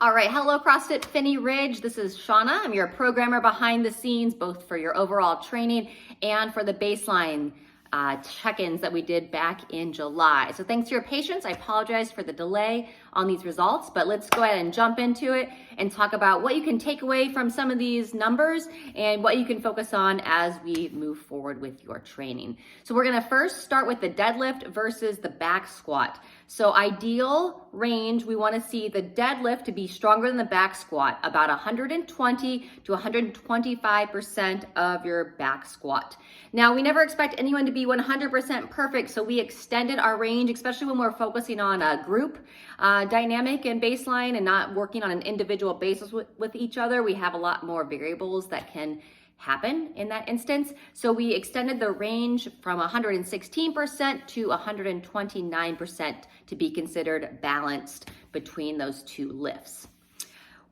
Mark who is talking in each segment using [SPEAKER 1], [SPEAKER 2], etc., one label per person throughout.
[SPEAKER 1] All right, hello CrossFit Phinney Ridge. This is Shauna. I'm your programmer behind the scenes, both for your overall training and for the baseline check-ins that we did back in July. So thanks for your patience. I apologize for the delay on these results, but let's go ahead and jump into it and talk about what you can take away from some of these numbers and what you can focus on as we move forward with your training. So we're gonna first start with the deadlift versus the back squat. So ideal range, we wanna see the deadlift to be stronger than the back squat, about 120 to 125% of your back squat. Now, we never expect anyone to be 100% perfect, so we extended our range, especially when we're focusing on a group dynamic and baseline and not working on an individual basis with each other. We have a lot more variables that can happen in that instance. So we extended the range from 116% to 129% to be considered balanced between those two lifts.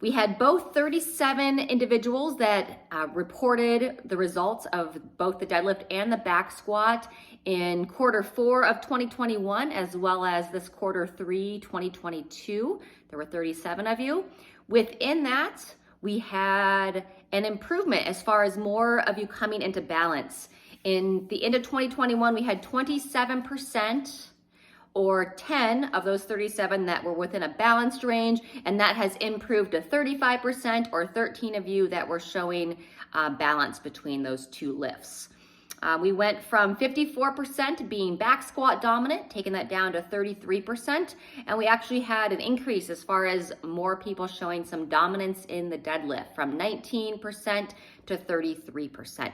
[SPEAKER 1] We had both 37 individuals that reported the results of both the deadlift and the back squat in quarter 4 of 2021, as well as this quarter 3, 2022. There were 37 of you. Within that, we had an improvement as far as more of you coming into balance. In the end of 2021, we had 27% or 10 of those 37 that were within a balanced range, and that has improved to 35% or 13 of you that were showing balance between those two lifts. We went from 54% being back squat dominant, taking that down to 33%, and we actually had an increase as far as more people showing some dominance in the deadlift from 19% to 33%.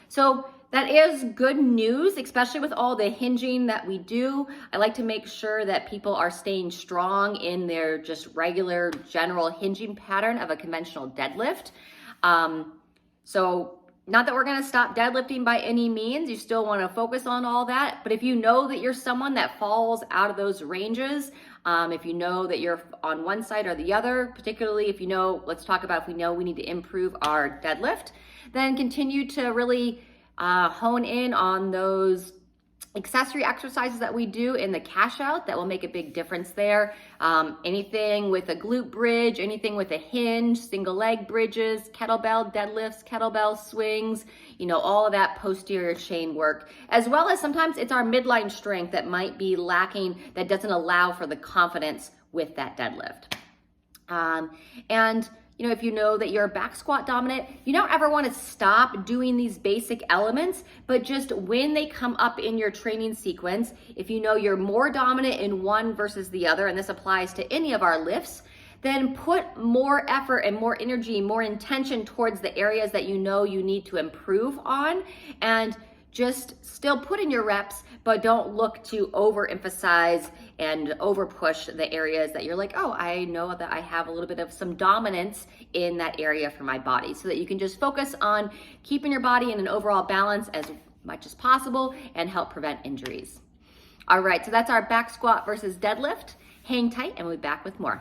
[SPEAKER 1] So that is good news, especially with all the hinging that we do. I like to make sure that people are staying strong in their just regular general hinging pattern of a conventional deadlift. So not that we're gonna stop deadlifting by any means, you still wanna focus on all that, but if you know that you're someone that falls out of those ranges, if you know that you're on one side or the other, particularly if you know, let's talk about if we know we need to improve our deadlift, then continue to really hone in on those accessory exercises that we do in the cash out that will make a big difference there. Anything with a glute bridge, anything with a hinge, single leg bridges, kettlebell deadlifts, kettlebell swings, all of that posterior chain work, as well as sometimes it's our midline strength that might be lacking, that doesn't allow for the confidence with that deadlift. If you know that you're back squat dominant, you don't ever want to stop doing these basic elements, but just when they come up in your training sequence, if you know you're more dominant in one versus the other, and this applies to any of our lifts, then put more effort and more energy, more intention towards the areas that you know you need to improve on, and just still put in your reps, but don't look to overemphasize and over push the areas that you're like, oh, I know that I have a little bit of some dominance in that area for my body, so that you can just focus on keeping your body in an overall balance as much as possible and help prevent injuries. All right, so that's our back squat versus deadlift. Hang tight and we'll be back with more.